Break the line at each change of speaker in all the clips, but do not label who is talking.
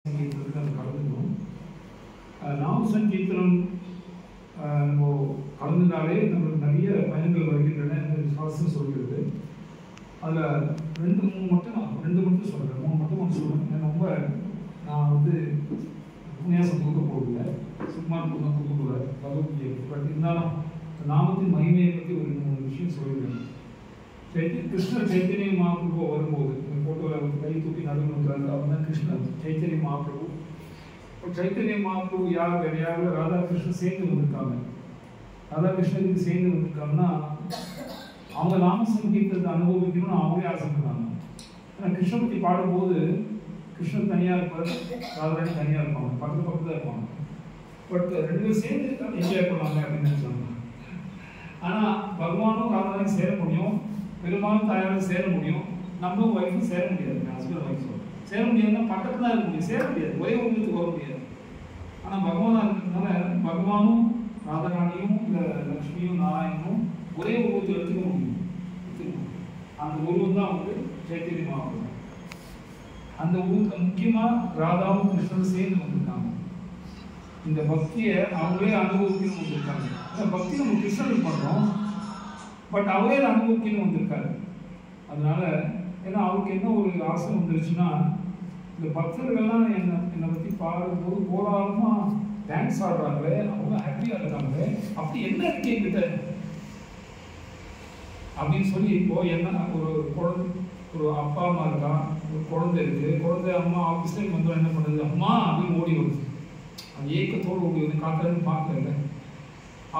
சங்கீதத்துக்கு நம்ம கலந்துக்கணும். நாம சங்கீதம் நம்ம கலந்துனாலே நம்மளுக்கு நிறைய பயன்கள் வருகின்றன சாஸ்திரம் சொல்கிறது. அதில் ரெண்டு மட்டும் சொல்கிறேன். மூணு மட்டும் சொல்கிறேன். ரொம்ப நான் உபன்யாசம் கொடுக்க போகல, சும்மா கொடுக்கக்கூடாது பகவத்கீதை. பட் இருந்தாலும் நாமத்தின் மகிமையை பற்றி ஒரு 3 விஷயம் சொல்லிடுறேன். கிருஷ்ணர் சைத்தன்ய மகாபிரபு வரும்போது போட்டோவில் கை தூக்கி நடுவில் அவர் தான் கிருஷ்ணர் சைத்தன்ய மகாபிரபு. இப்போ சைத்தன்ய மகாபிரபு யார் வேறு யாரும் ராதாகிருஷ்ணன் சேர்ந்து வந்திருக்காங்க. ராதாகிருஷ்ணனுக்கு சேர்ந்து வந்திருக்காங்கன்னா அவங்க நாம சங்கீதத்தை அனுபவிக்கணும்னு அவங்களே ஆசைப்படுறாங்க. ஆனால் கிருஷ்ண பற்றி பாடும்போது கிருஷ்ணன் தனியாக இருப்பார், ராதாராணி தனியாக இருப்பாங்க, பக்கத்தில் இருப்பாங்க. பட் 2 பேரும் சேர்ந்து என்ஜாய் பண்ணாங்க அப்படின்னு நினைச்சாங்க. ஆனால் பகவானும் ராதாராணி சேர முடியும், பெருமாளும் தாயாரும் சேர முடியும், நம்மளும் ஒய்ஃபும் சேர முடியாது. ஹஸ்பண்ட் ஒய்ஃப் சேர முடியாதுன்னா பக்கத்தில் தான் இருக்க முடியும், சேர முடியாது, ஒரே உருவத்துக்கு வர முடியாது. ஆனால் பகவானாக இருக்கிறதுனால பகவானும் ராதாராணியும் இல்லை லக்ஷ்மியும் நாராயணனும் ஒரே உருவத்தை எடுத்துக்க முடியும். அந்த உருவம் தான் சைத்தன்ய மகாபிரபு. அந்த உருவத்தை முக்கியமாக ராதாவும் கிருஷ்ணனும் சேர்ந்து வந்திருக்காங்க. இந்த பக்தியை அவங்களே அனுபவிக்கணும் வந்திருக்காங்க. இந்த பக்தி நம்ம கிருஷ்ணனுக்கு பண்ணுறோம், பட் அவரே அனுபவிக்கணும் வந்திருக்காரு. அதனால ஏன்னா அவருக்கு என்ன ஒரு ஆசை வந்துருச்சுன்னா, இந்த பக்தர்கள்லாம் என்னை பற்றி பாடும்போது கோலாகலமாக டான்ஸ் ஆடுறாங்களே, அவங்க ஹாப்பியாக இருக்காங்களே, அப்படி என்ன இருக்கு என்கிட்ட அப்படின்னு சொல்லி இப்போ என்ன ஒரு அப்பா அம்மா இருக்கா, ஒரு குழந்தை இருக்கு, குழந்தை அம்மா ஆஃபீஸ்லேயும் வந்து என்ன பண்ணுது, அம்மா அப்படின்னு ஓடி வருது. அந்த ஏக்கத்தோடு ஓடி வந்து காத்துறதுன்னு பார்க்குறேன்.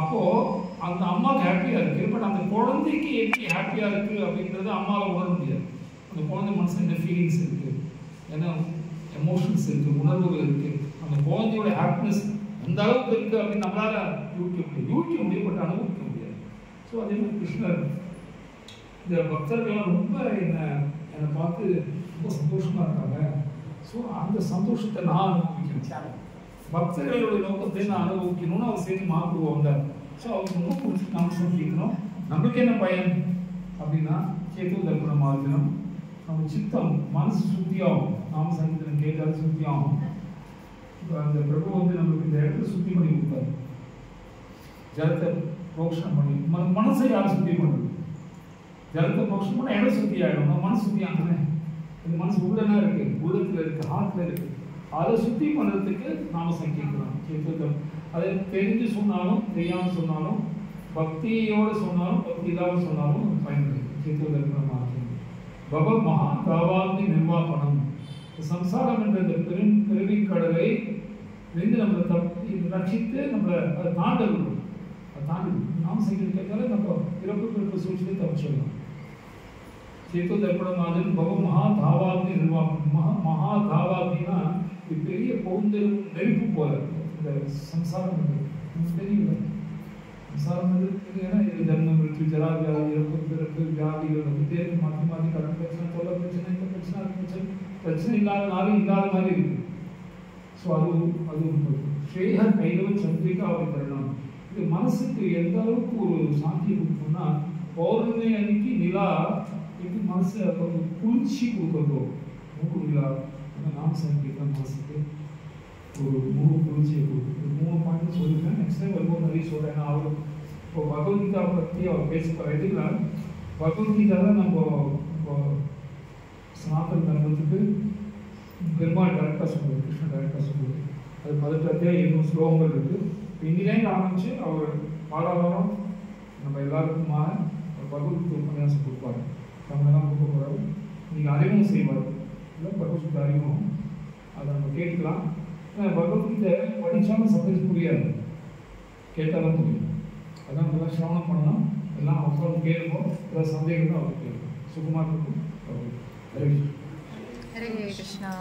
அப்போது அந்த அம்மாவுக்கு ஹாப்பியாக இருக்குது, பட் அந்த குழந்தைக்கு எப்படி ஹாப்பியாக இருக்குது அப்படின்றது அம்மாவை உணர முடியாது. அந்த குழந்தை மனசில் என்ன ஃபீலிங்ஸ் இருக்குது, என்ன எமோஷன்ஸ் இருக்குது, உணர்வுகள் இருக்குது, அந்த குழந்தையோட ஹாப்பினஸ் எந்த அளவுக்கு இருக்குது அப்படின்னு நம்மளால் யூகிக்க முடியும், பட் அனுபவிக்க முடியாது. ஸோ அதே மாதிரி கிருஷ்ணர் இந்த பக்தர்கள்லாம் ரொம்ப என்னை பார்த்து ரொம்ப சந்தோஷமாக இருக்காங்க. ஸோ அந்த சந்தோஷத்தை நான் அனுபவிக்கிறேன். பக்தர்களுடைய நோக்கத்தை நான் அனுபவிக்கணும்னு அவர் சேர்ந்து மகாபிரபு வந்தார். ஸோ அவருக்கு ரொம்ப பிடிச்சி நாம சங்கீதம். நம்மளுக்கு என்ன பயன் அப்படின்னா கேத்து தர்ப்பண மார்ஜனம், நம்ம சித்தம் மனசு சுத்தியாகும். நாம சங்கீதம் கேட்டாலும் சுத்தியாகும். இப்போ அந்த பிரபு நம்மளுக்கு இந்த இடத்துல சுத்தி பண்ணி கொடுத்தாரு. ஜலத்தை புரோக்ஷனம் பண்ணி மனசை யாரும் சுத்தி பண்ணுறது, ஜலத்தை புரோக்ஷனம் பண்ண இடம் சுத்தி ஆகிடும். நம்ம மனசு சுத்தி ஆகணுமே, இந்த மனசு உள்ளனா இருக்கு, உள்ளத்தில் இருக்கு, ஹார்ட்ல இருக்கு. அதை சுத்தி பண்ணுறதுக்கு நாம சங்கீதம் கேட்கலாம். அதை தெரிஞ்சு சொன்னாலும் தெரியாமல் சொன்னாலும், பக்தியோடு சொன்னாலும் பக்தி இல்லாத சொன்னாலும் பயன்படுது. கேட்கலாம். பவ மகா தாவாக்னி நிர்வாபணம், சம்சாரம் என்ற இந்த பிறவி கடலை இருந்து நம்மளை ரட்சித்து நம்மளை அதை தாண்டணும். அதை தாண்டி நாம சங்கீதம் கேட்டாலே நம்ம பிறப்பு சூழ்ச்சியை தப்பிச்சிடலாம். சேத்து தர்ப்பணமாதன் பவ மகா தாவாக்னி நிர்வாபணம். மகா தாவாக்னா இது பெரிய பொழுது நெருப்பு போல. இந்த சம்சாரம் தெரியல, சம்சாரம் ஏன்னா இது ஜன்மம் இருக்கு, ஜராவியாதி, இறப்பு, பிறப்பு, வியாதிகள் வந்துட்டே இருக்கு, மாற்றி மாற்றி கடன் பிரச்சனை, தொல்லை பிரச்சனை, இந்த பிரச்சனை, அது பிரச்சனை, பிரச்சனை இல்லாத நாளும் இல்லாத மாதிரி இருக்கு. ஸோ அது ஸ்ரேய கைலவ சந்திரிகா அவரை தரணும். இது மனசுக்கு எந்த அளவுக்கு ஒரு சாந்தியை கொடுக்கணும்னா, பௌர்ணமி அன்னைக்கு நிலா எப்படி மனசு ஒரு குளிர்ச்சி கொடுக்குறதோ, மூக்கு நிலா நாம சங்கீதம் மனசுக்கு ஒரு முழு குளிர்ச்சியை கொடுக்குது. 3 பாயிண்ட் சொல்லியிருக்கேன். நெக்ஸ்ட் டைம் வரும்போது நிறைய சொல்கிறேன். ஏன்னா அவர் இப்போ பகவத்கீதா பற்றி அவர் பேச எதுக்குலாம் பகவத்கீதா தான் நம்ம இப்போ சனாதன தர்மத்துக்கு பெருமாள் டைரக்டாக சொல்லுது, கிருஷ்ணன் டைரக்டாக சொல்லுது. அது 18 ஸ்லோகங்கள் இருக்குது. இன்னிலேருந்து ஆரம்பித்து அவர் பாராவாரம் நம்ம எல்லாருக்குமான பகவத்கீதை உபன்யாசம் கொடுப்பாரு. நம்மளெல்லாம் கொடுக்க போகிறாரு. நீங்கள் அறிவும் செய்வார், இல்லை பகவத்கீதை அறிவும் அதை நம்ம கேட்கலாம். பகவத்கீதை படித்தாலும் சப்ஜெக்ட் புரியாது, கேட்டாலும் புரியும். அதான் இதெல்லாம் சிரவணம் பண்ணலாம். எல்லாம் அவசரம் கேட்கும். ஏதாவது சந்தேகம் தான் அவர் கேட்கும். சுகுமார் இருக்கும்.
ஹரே கிருஷ்ணா.